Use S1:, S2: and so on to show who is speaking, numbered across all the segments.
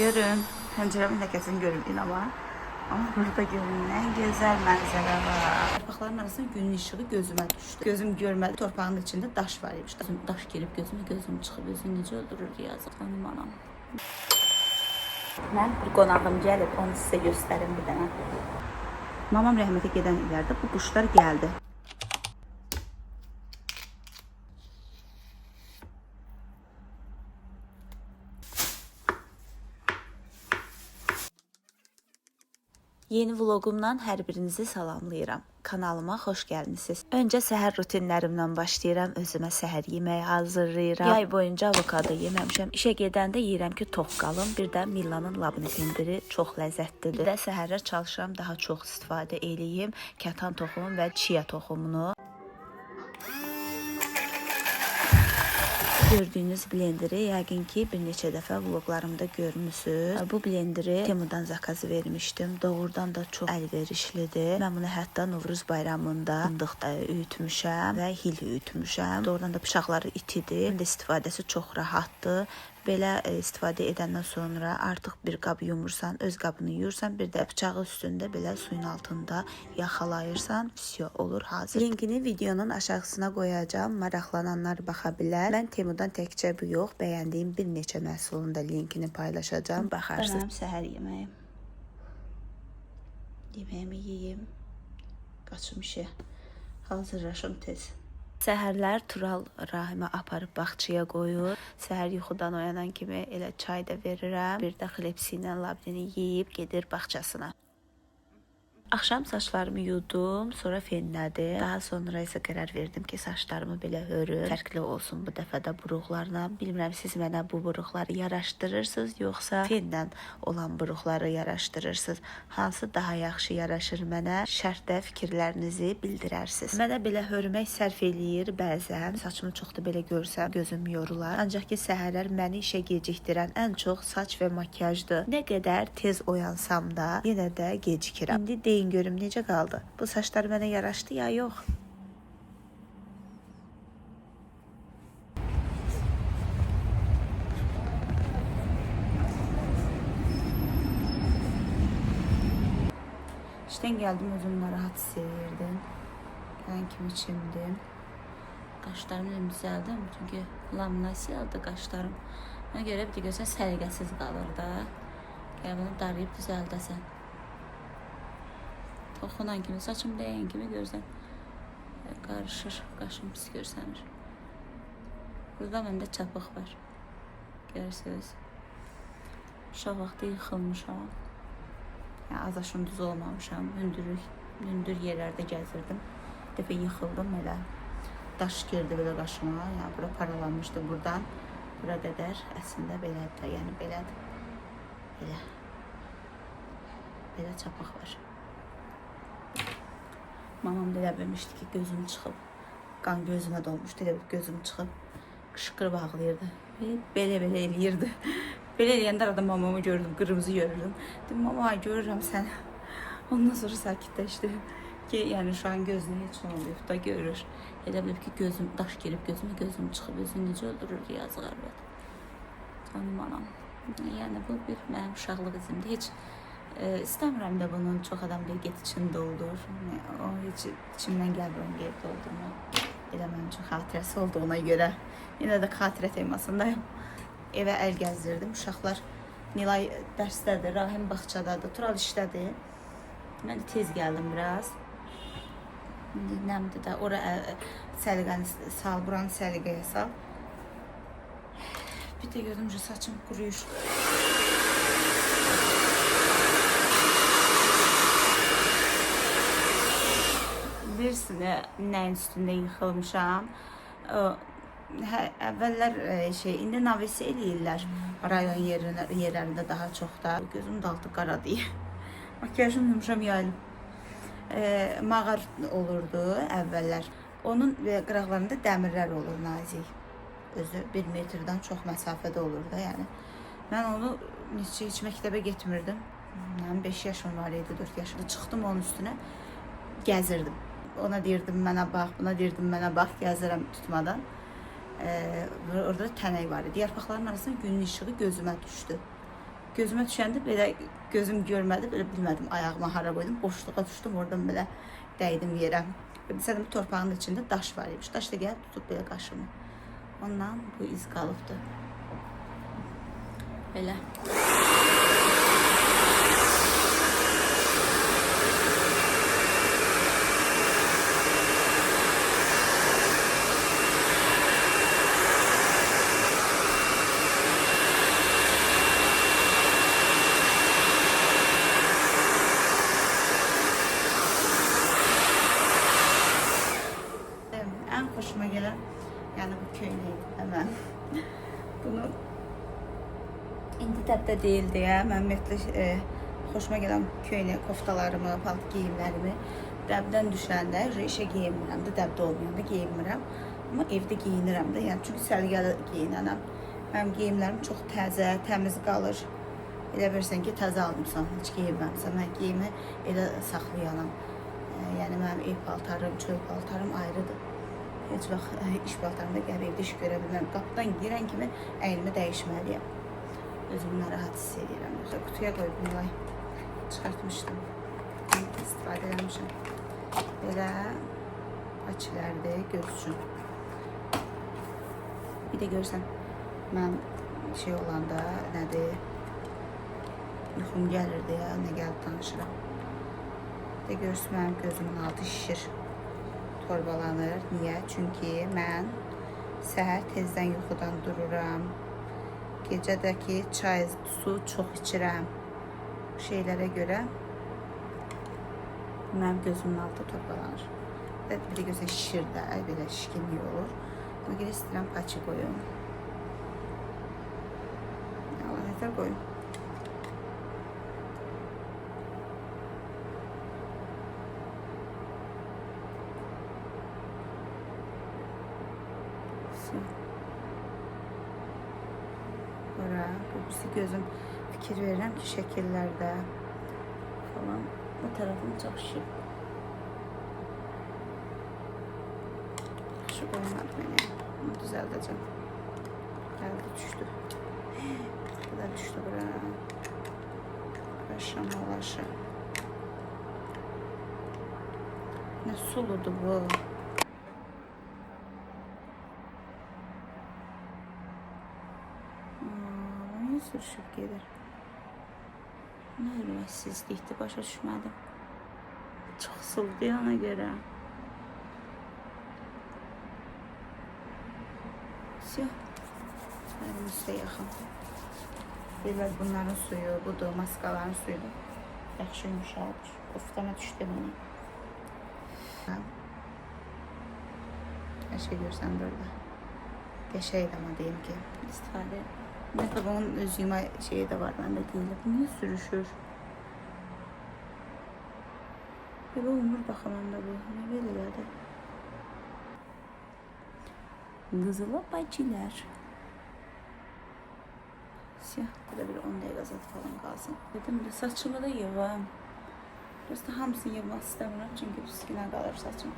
S1: Görün. Penceremin ləkəsini görün inanma. Ama burada görün ne güzel manzara var. Yarpaqların arasında günün ışığı gözüme düştü. Gözüm görmedi. Torpağın içinde daş var imiş. Daş girip gözüm çıxıb. Özünü necə öldürür yazıq. Tanım anam. Mən bir qonağım gəlib. Onu sizə göstərim bir dənə. Mamam rəhmətə gedən illərdə bu quşlar gəldi. Yeni vlogumdan hər birinizi salamlayıram. Kanalıma xoş gəlmisiniz. Öncə səhər rutinlərimdən başlayıram. Özümə səhər yeməyi hazırlayıram. Yay boyunca avokado yeməmişəm. İşə gedəndə yeyirəm ki, tox qalım. Bir də Millanın labne pendiri çox ləzzətlidir. Bir də səhərlər çalışıram daha çox istifadə eləyim kətan toxumu və chia toxumunu. Gördüyünüz blenderi yəqin ki bir neçə dəfə vloglarımda görmüsünüz. Bu blenderi Temudan zakazı vermişdim. Doğrudan da çox əlverişlidir. Mən bunu hətta Novruz bayramında fındıq üyütmüşəm və hil üyütmüşəm. Doğrudan da bıçaqları itidir. İstifadəsi çox rahatdır. Belə istifadə edəndən sonra artıq bir qab yumursan, öz qabını yuyursan, bir də bıçağı üstündə belə suyun altında yaxalayırsan, vəsiyo olur hazır. Linkini videonun aşağısına qoyacağım. Maraqlananlar baxa bilər. Mən Temudan təkcə bu yox, bəyəndiyim bir neçə məhsulun da linkini paylaşacağım. Baxarsınız. Benim səhər yeməyim. Yeməyimi yeyim. Qaçım işə. Hazırlaşım tez. Səhərlər Tural Rahimə aparıb bağçaya qoyur. Səhər yuxudan oyanan kimi elə çay da verirəm. Bir də xlepsi ilə labneni yeyib gedir bağçasına. Axşam saçlarımı yudum, sonra fenlədim. Daha sonra isə qərar verdim ki, saçlarımı belə hörüm. Fərqli olsun bu dəfə də buruqlarla. Bilmirəm siz mənə bu buruqları yaraşdırırsınız, yoxsa fenlə olan buruqları yaraşdırırsınız. Hansı daha yaxşı yaraşır mənə? Şərtdə fikirlərinizi bildirərsiniz. Mənə belə hörmək sərf eləyir bəzən. Saçımı çox da belə görsəm gözüm yorular. Ancaq ki səhərlər məni işə gecikdirən ən çox saç və makyajdır. Nə qədər tez oyansam da yenə də gecikirəm. İndi deyin görüm necə qaldı? Bu saçlar mənə yaraşdı ya yox? İşten geldim, özümü narahat hissedirdim. Gələn kimi çimdim. Qaşlarımı düzəldim çünki laminasiyadır qaşlarım. Ona görə bir də görsən səliqəsiz qalır da. Gəl bunu darayıb düzəldəsən. Toxunan kimi, saçım dəyən kimi görsən qarışır, qaşım pis görsənir. Burada məndə çapıq var. Görürsünüz. Uşaq vaxtı yıxılmışam. Yəni, az aşın düz olmamışam. Hündür yerlərdə gəzirdim. Bir dəfə yıxıldım elə. Daş girdi belə qaşıma. Yəni, bura paralanmışdı buradan. Bura qədər əslində belədir. Yəni, belədir. Belə çapıq var. Mamam da elə bilmişdi ki gözüm çıxıb. Qan gözümə dolmuşdu. Elə gözüm çıxıb. Qışqırıb ağlayırdı. Belə eləyirdi. Belə eləyəndə arada mamamı gördüm. Qırmızı görürdüm. Dedim mama görürəm səni. Ondan sonra sakitləşdi. Ki yəni şu an gözünə heç nə olmayıb da görür. Elə bilib ki gözüm daş girib gözüm çıxıb. Özünü necə öldürür yazıq arvad. Canım anam. Yəni bu bir mənim uşaqlıq izimdir. Heç İstəmirəm də bunun çox adam bir get içində olur. O heç içimdən gəlmir onu qeyd doldurmaq. Elə mənim üçün xatirəsi olduğuna görə yenə də xatirə temasındayım. Evə əl gəzdirdim. Uşaqlar Nilay dərsdədir, Rahim bağçadadır, Tural işdədir. Mən də tez gəldim biraz. Nəmdir də ora səliqəni sal, buranı səliqəyə sal. Bir də gördüm ki saçım quruyur. Bilirsinə nəyin üstündə yıxılmışam. Əvvəllər indi navesi eləyirlər rayon yerlərində daha çox da. Gözüm də altı qaradır. Makyajım yumuşam yayılıb. Mağar olurdu əvvəllər. Onun qıraqlarında dəmirlər olur nazik. Özü 1 metrdən çox məsafədə olur da yəni. Mən onu heç məktəbə getmirdim. 5 yaşım var idi, 4 yaşımda. Çıxdım onun üstünə, gəzirdim. Ona deyirdim mənə bax, buna deyirdim mənə bax, gəzirəm tutmadan. Orada tənək var idi. Yarpaqların arasında günün işığı gözümə düşdü. Gözümə düşəndə belə gözüm görmədi, belə bilmədim ayağıma hara qoydum. Boşluğa düşdüm, oradan belə dəydim yerə. Bilsəm torpağın içində daş var imiş. Daş da gəlib tutub belə qaşımı. Ondan bu iz qalıbdı. Belə. En hoşuma gelen yani bu köynək hemen bunu indi təbdə deyildi ya. Mən ümumiyyətlə xoşuma gələn köynək koftalarımı, palto geyimlərimi dəbdən düşəndə işə geyinmirəm də, dəbdə olmayanda geyinmirəm. Amma evdə geyinirəm də. Yəni çünki səliqəli geyinənəm. Mənim geyimlərim çox təzə, təmiz qalır. Elə bilirsən ki, təzə almışsan, heç geyinməmsən. Mən geyimi elə saxlayanam. Yəni mənim ev paltarım, çöl paltarım ayrıdır. Heç vaxt iş paltarımda gəlib evdə iş görə bilməm. Qapıdan girən kimi əynimi dəyişməliyəm. Özümü narahat hiss edirəm. Qutuya qoyub bunu çıxartmışdım. İstifadə eləmişəm. Belə paçilərdir, göz üçün. Bir də görsən, mən şey olanda nədir, yuxum gəlirdi ya, nə gəlib danışıram. Bir də görsən, mənim gözümün altı şişir, torbalanır. Niyə? Çünki mən səhər tezdən yuxudan dururam. Gecədəki çay, su çox içirəm. Bu şeylərə görə mənim gözümün altı torbalanır. Bir də gözə şişir də, belə şişkinlik olur. Ona görə istəyirəm paçı qoyum. Allah nətər qoyum. Bura, bu gözüm fikir verirəm ki, şəkillərdə falan bu tarafım çox şişir. Şu qoymadı beni. Bunu düzəldəcəm. Gəldi, düşdü. Bu da düşdü bura. Şamalaşı. Ne suludur bu. Niye sürüşüb gedir? Ne hürmetsizlikdir, başa düşmədim. Çox suludur ona görə. Elimizdə yaxın. Deyirlər bunların suyu, budur, maskaların suyudur. Yaxşı yumuşaldır. Oftana düşdü beni. Her şey görsən burada. Qəşəngdir ama deyim ki, istifadə. Mesela bunun öz yuma şeyi de var, məndə deyilir. Bu niye sürüşür? Belə olmur baxımında bu. Ne belədir? Qızıla bacılar. Siyah. Burada bir 10 dəqiqə zat falan qalsın. Dedim de saçımı da yığım. Biraz da hamısını yığmaq istəmirəm. Çünki püskünə qalır saçım.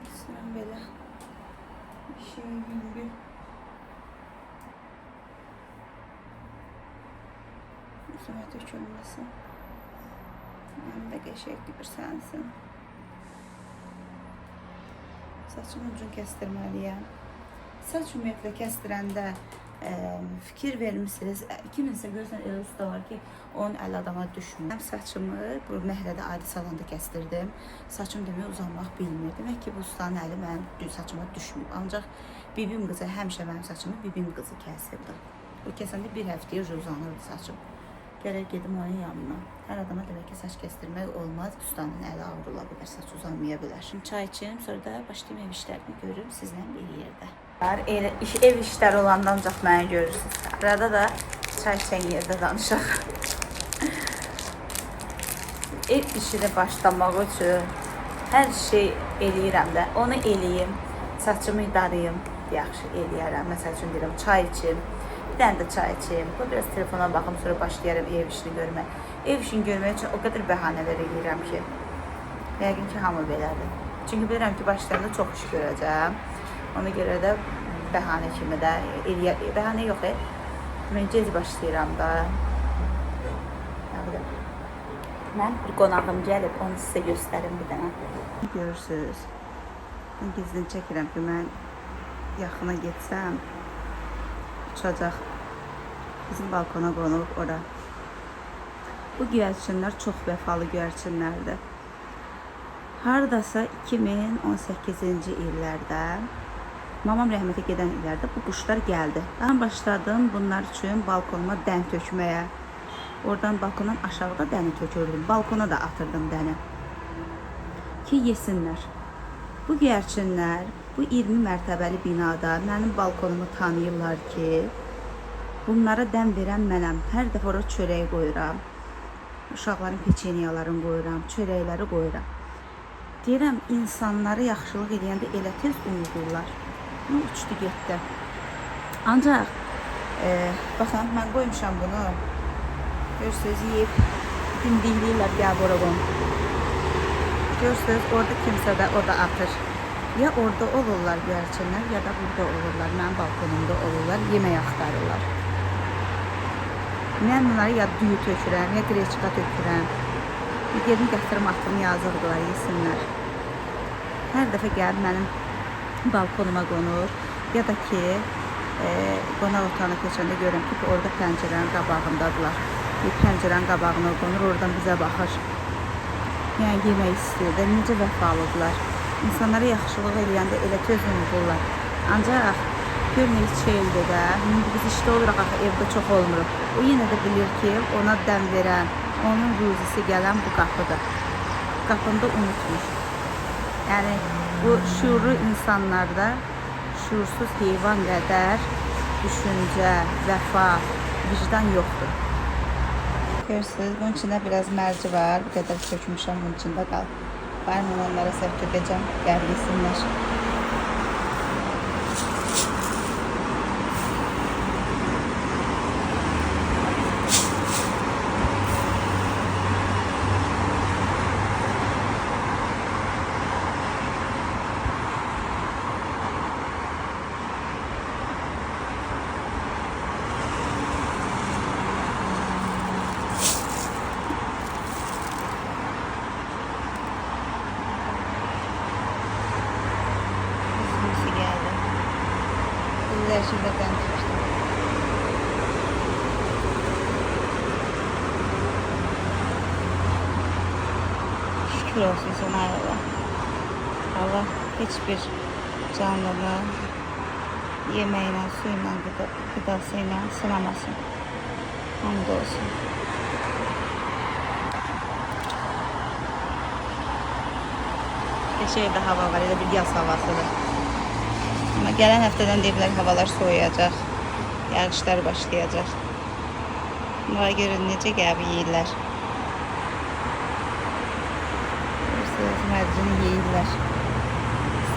S1: İstəyirəm belə. Bir şey yüngül. Üzümə tökülməsin. Mənim də qəşəngli bir sənsin. Saçımı ucunu kəstirməliyəm. Saç ümumiyyətlə kəstirəndə fikir vermişsiniz. Kiminsə görürsən elə usta var ki, onun əli adama düşmür. Mən saçımı bu məhəllədə adi salonda kəstirdim. Saçım demək uzanmaq bilmir. Demək ki, bu ustanın əli mənim saçıma düşmür. Ancaq bibim qızı həmişə mənim saçımı bibim qızı kəsirdi. O kəsəndə bir həftəyə uzanırdı saçım. Gərək gedim onun yanına. Hər adama demək ki, saç kəstirmək olmaz. Ustanın əli avrula bilər, saç uzanmaya bilər. Şimdi çay içim, sonra da başlayım ev işlərini görürüm sizlə bir yerdə. Ev işləri olanda ancaq məni görürsünüz. Arada da çay içən yerdə danışaq. Ev işini başlamaq üçün hər şey eləyirəm də. Onu eləyim, saçımı darayım, yaxşı eləyərəm. Məsəl üçün deyirəm, çay içim. Bir dənə də çay içeyim. Bu biraz telefona baxım, sonra başlayarım ev işini görmək. Ev işini görmək üçün o qədər bəhanələr eləyirəm ki, yəqin ki, hamı belədir. Çünki bilirəm ki, başlarında çox iş görəcəm. Ona görə də bəhanə kimi də bəhanə yox, Mən gec başlayıram da. Mən bir qonağım gəlib, onu sizə göstərim bir dənə. Görürsünüz. Mən gizlin çəkirəm ki, mən yaxına getsəm, uçacaq. Bizim balkona qonub ora. Bu göyərçinlər çox vəfalı göyərçinlərdir. Haradasa 2018-ci illərdə, mamam rəhmətə gedən illərdə bu quşlar gəldi. Mən başladım bunlar üçün balkonuma dən tökməyə. Oradan balkondan aşağıda dəni tökürdüm. Balkona da atırdım dəni. Ki yesinlər. Bu göyərçinlər bu 20 mərtəbəli binada mənim balkonumu tanıyırlar ki, bunlara dən verən mənəm. Hər dəfə ora çörək qoyuram. Uşaqların peçeniyalarını qoyuram, çörəkləri qoyuram. Deyirəm, insanları yaxşılıq edəndə elə tez unudurlar. Uçdu getdi. Ancaq, baxın, mən qoymuşam bunu. Görürsünüz, yiyib, dimdikləyirlər, gəl bura qon. Görürsünüz, orada kimsə də orada atır. Ya orada olurlar göyərçinlər, ya da burada olurlar. Mənim balkonumda olurlar, yemək axtarırlar. Mən bunları ya düyü tökürəm, ya qreçka tökürəm. Gedim gətirim, atım, yazıqdılar, yesinlər. Hər dəfə gəlib mənim balkonuma qonur. Ya da ki, qonaq otağına keçəndə görürəm ki, orada pəncərənin qabağındadılar. Bir pəncərənin qabağına qonur, oradan bizə baxır. Yəni, yemək istəyir də, necə vəfalıdırlar. İnsanlara yaxşılıq eləyəndə elə tez unudurlar. Ancaq, gör nə içə ildir də, biz işdə oluruq, axı, evdə çox olmuruq. O yenə də bilir ki, ona dən verən, onun ruzisi gələn bu qapıdır. Qapını da unutmuş. Yəni, bu şuurlu insanlarda şuursuz heyvan qədər düşüncə, vəfa, vicdan yoxdur. Görürsünüz, bunun içində biraz mərci var. Bu qədər çökmüşəm, bunun içində qal. Bayım onlara səhv edəcəm, qəbirsinlər. Şimdi ben tuttum. Şükür olsun sana Allah. Allah hiçbir canlını yemeğiyle, suyla, gıdasıyla sınamasın. Hamdolsun. Şeyde hava var, ya da bir yaz havasıdır. Ama gələn həftədən deyiblər havalar soğuyacaq, yağışlar başlayacaq. Bunlara görə necə gəlib yeyirlər. Görürsünüz, mərcini yeyirlər.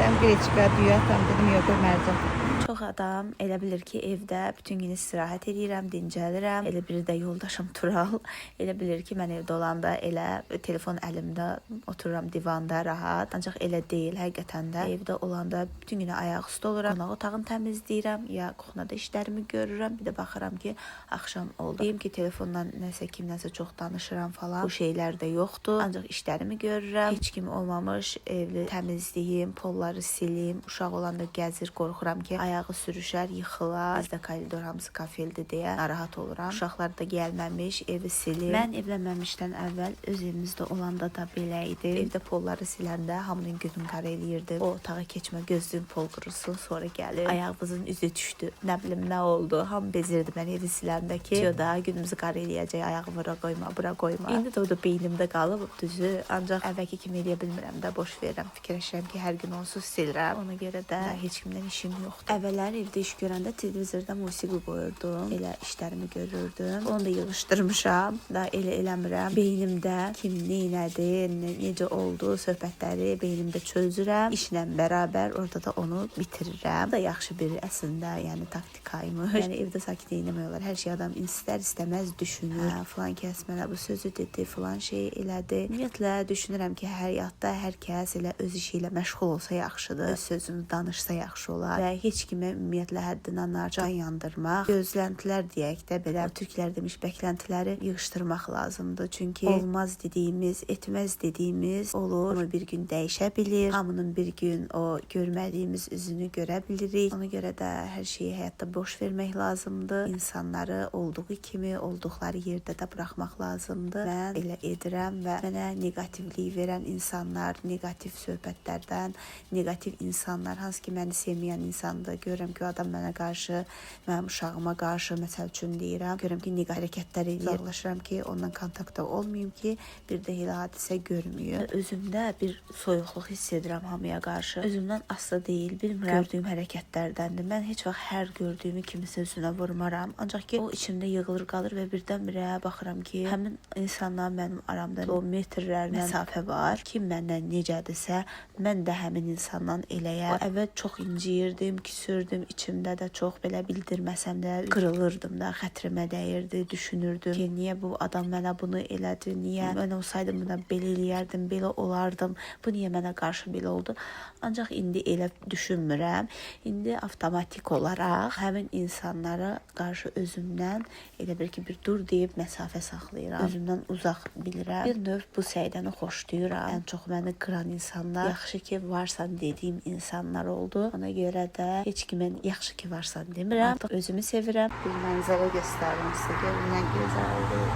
S1: Sən qreçka, düyü atam dedim, yox, mərcin. Çox adam elə bilir ki, evdə bütün gün istirahət edirəm, dincəlirəm. Elə bir də yoldaşım Tural. Elə bilir ki, mən evdə olanda elə telefon əlimdə otururam divanda rahat. Ancaq elə deyil, həqiqətən də. Evdə olanda bütün günü ayaq üstə oluram. Qonaq otağını təmizləyirəm, ya kuxnada işlərimi görürəm. Bir də baxıram ki, axşam oldu. Deyim ki, telefondan nəsə kimləsə çox danışıram falan. Bu şeylər də yoxdur. Ancaq işlərimi görürəm. Heç kim olmamış, evli təmizliyim, polları silim. Uşaq olanda gəzir, qorxuram ki, ayağı sürüşər, yıxılar. Bizdə koridor hamısı kafeldir deyə narahat oluram. Uşaqlar da gəlməmiş, evi silir. Mən evlənməmişdən əvvəl öz evimizdə olanda da belə idi. Evdə polları siləndə hamının gözünü qara eləyirdi. O otağa keçmə, gözlüyün pol qurusun, sonra gəlir. Ayağımızın üzü düşdü. Nə bilim nə oldu. Hamı bezirdi mən evi siləndə ki, da günümüzü qara eləyəcək, ayağı bura qoyma, bura qoyma. İndi də o da beynimdə qalıb düzü. Ancaq əvvəlki kimi eləyə bilmirəm də, boş verirəm. Fikirləşirəm ki, hər gün onsuz silirəm. Ona görə də heç kimdən işim yoxdur. Əvvəllər evdə iş görəndə televizorda musiqi qoyurdum. Elə işlərimi görürdüm. Onu da yığışdırmışam. Da elə eləmirəm. Beynimdə kim neynədi, necə oldu, söhbətləri beynimdə çözürəm. İşlə bərabər orada da onu bitirirəm. Bu da yaxşı bir əslində, yəni taktikaymış. Yəni evdə sakit eləmək olar. Hər şey adam istər-istəməz düşünür. Falan kəs mənə bu sözü dedi, falan şey elədi. Ümumiyyətlə düşünürəm ki, həyatda hər kəs elə öz işi ilə məşğul olsa yaxşıdır. Öz sözünü danışsa yaxşı olar və heç kimə ümumiyyətlə həddindən artıq can yandırmaq, gözləntilər deyək də belə türklər demiş bəkləntiləri yığışdırmaq lazımdır. Çünki olmaz dediyimiz, etməz dediyimiz olur. Amma bir gün dəyişə bilir. Hamının bir gün o görmədiyimiz üzünü görə bilirik. Ona görə də hər şeyi həyatda boş vermək lazımdır. İnsanları olduğu kimi, olduqları yerdə də buraxmaq lazımdır. Mən elə edirəm və mənə negativlik verən insanlar, negativ söhbətlərdən, negativ insanlar, hansı ki məni sevməyən insandır. Görürəm ki, o adam mənə qarşı, mənim uşağıma qarşı, məsəl üçün deyirəm, görürəm ki, negativ hərəkətlər edir. Uzaqlaşıram ki, ondan kontaktda olmayım ki, bir də elə hadisə görmüyor. Özümdə bir soyuqluq hiss edirəm hamıya qarşı. Özümdən asılı deyil, bilmirəm, gördüyüm hərəkətlərdəndir. Mən heç vaxt hər gördüyümü kimisə üzünə vurmaram. Ancaq ki, o içimdə yığılır qalır və birdən-birə baxıram ki, həmin insanla mənim aramda kilometrlər məsafə var. Kim məndən necədirsə, mən də həmin insandan eləyəm. Əvvəl çox inciyirdim, küsürdüm, içimdə də çox belə bildirməsəm də qırılırdım da, xətrimə dəyirdi, düşünürdüm ki, niyə bu adam mənə bunu elədi, niyə mən olsaydım buna belə eləyərdim, belə olardım, bu niyə mənə qarşı belə oldu. Ancaq indi elə düşünmürəm. İndi avtomatik olaraq həmin insanlara qarşı özümdən elə bir ki, bir dur deyib məsafə saxlayıram. Özümdən uzaq bilirəm. Bir növ bu səyidəni xoşlayıram. Ən çox məni qıran insanlar, yaxşı ki varsan dediyim insanlar oldu. Ona görə də heç kimə yaxşı ki varsan demirəm. Artıq özümü sevirəm. Bir mənzərə göstərim sizə. Görün nə gözəldir.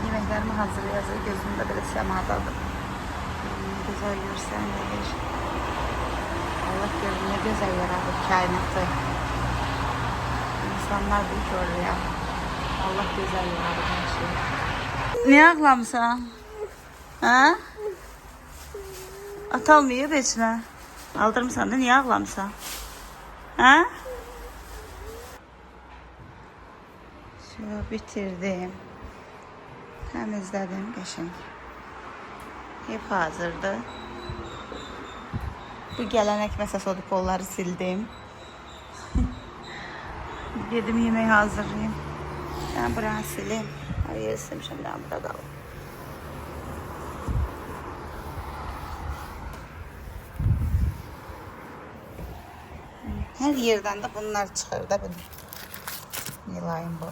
S1: Yeməklərimi hazırlayacaq. Gözümdə belə səmadadır. Güzel görsənir. Allah görür nə gözəl yaradır kainatı. İnsanlar da ki oraya. Allah gözəl yaradır hər şey. Niyə ağlamısan? Hə? Atalmayıb heç nə. Aldırmısan da niyə ağlamısan? Hə? Şöyle bitirdim. Təmizlədim qəşəng. Hep hazırdı. Bu gələnek məsəs oldu, kolları sildim. Gedim yemeği hazırlayayım. Ben buranı sileyim. Hayır silmişim, ben burada kaldım. Her yerden de bunlar çıkar da benim. Yılayım bu.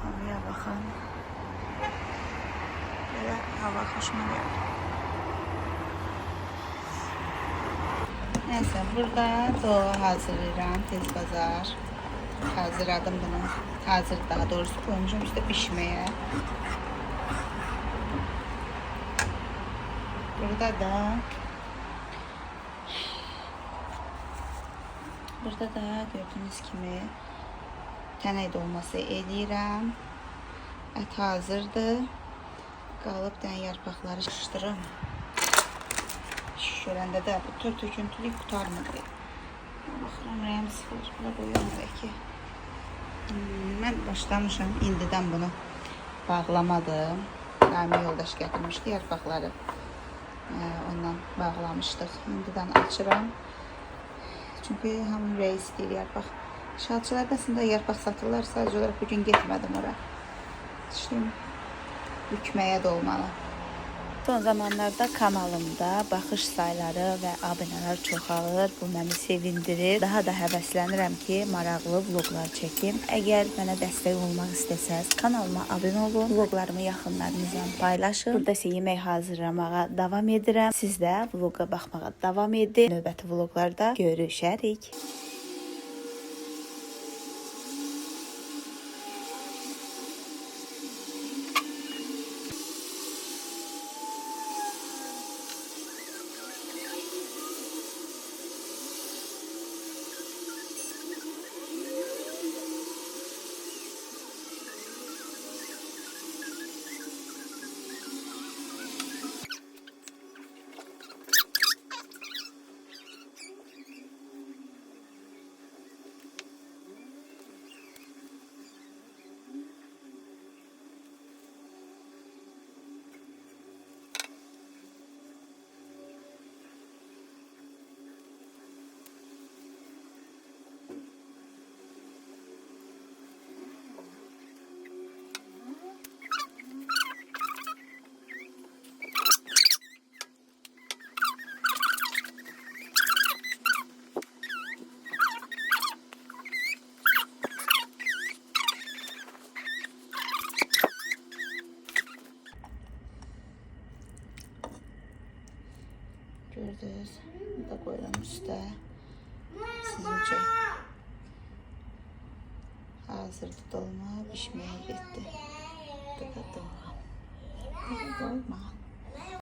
S1: Havaya bakın. Böyle hava hoşuma geldi. Neyse burada doğu hazırlayıram. Tez bazar. Hazırladım bunu. Hazır daha doğrusu koymuşum işte pişmeye. Burada da gördüğünüz kimi tənək dolması eləyirəm. Ət hazırdır. Qalıb dən yarpaqları şişdirim. Şişirəndə də bu tür töküntülük qutarmır. Baxıram, rəyim sıxılır. Buna qoyuyorum belki. Mən başlamışam indidən bunu bağlamadım. Rami yoldaş gətirmişdi yarpaqları. Ondan bağlamışdıq. İndidən açıram. Çünki hamı rəy istəyir yarpaq. Şalçılarda əslində yarpaq satırlar. Sadəcə olaraq bugün getmədim ora. Şimdi bükməyə də olmalı. Son zamanlarda kanalımda baxış sayları və abunələr çoxalır. Bu məni sevindirir. Daha da həvəslənirəm ki, maraqlı vloqlar çəkim. Əgər mənə dəstək olmaq istəsəz, kanalıma abunə olun. Vloqlarımı yaxınlarınızla paylaşın. Burada isə yemək hazırlamağa davam edirəm. Siz də vloqa baxmağa davam edin. Növbəti vloqlarda görüşərik. Gördünüz. Bunu da koyuyorum üstə. Sizin üçün hazırdır dolma, pişməyə getdi. Bu da dolma. Bu da dolma.